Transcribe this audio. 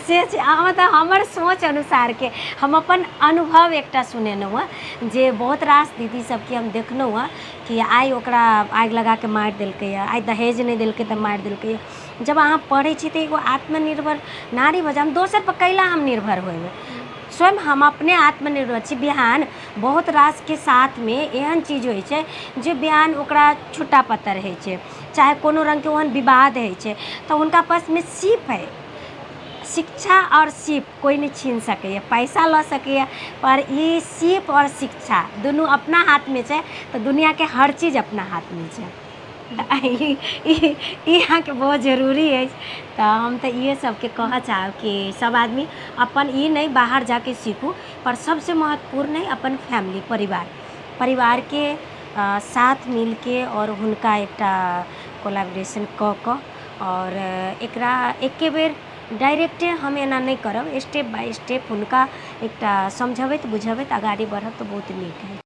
से मतलब हमर सोच अनुसार के हम अपन अनुभव एकटा सुनेलहुँ हँ जे बहुत रास दीदी सबके हम देखलहुँ हँ कि आइ ओकरा आगि लगा के मारि देलकै यऽ, आइ दहेज नहि देलकै तऽ मारि देलकै यऽ। जब अहाँ पढ़ै छी तऽ एगो आत्मनिर्भर नारी भऽ जाउ, हम दोसर पर कैला हम निर्भर होइमे, स्वयं हम अपने आत्मनिर्भर छी। बिहान बहुत रास के साथ में एहन चीज होइ छै जे बिहान ओकरा छुट्टा पत्ता रहै छै, चाहे कोनो रंग के ओहन विवाद होइ छै तऽ हुनका पास में सीप है। शिक्षा और सीप कोई नहीं छीन सकैए, पैसा लऽ सकैए, पर ई सीप और शिक्षा दुनू अपना हाथ में छै तऽ दुनिया के हर चीज अपना हाथ में छै। ई अहाँके बहुत जरूरी अछि। तऽ हम तऽ इहे सबके कहऽ चाहब कि सब आदमी अपन ई नहीं बाहर जाके सीखू, पर सबसे महत्वपूर्ण है अपन फैमिली परिवार के साथ मिल के और हुनका एकटा कोलैबोरेशन कऽ कऽ और एकरा एके बेर डायरेक्टे हम एना नहीं करब, स्टेप बाय स्टेप हुनका एकटा समझबैत बुझबैत आगाड़ी बढ़ब तऽ बहुत नीक है।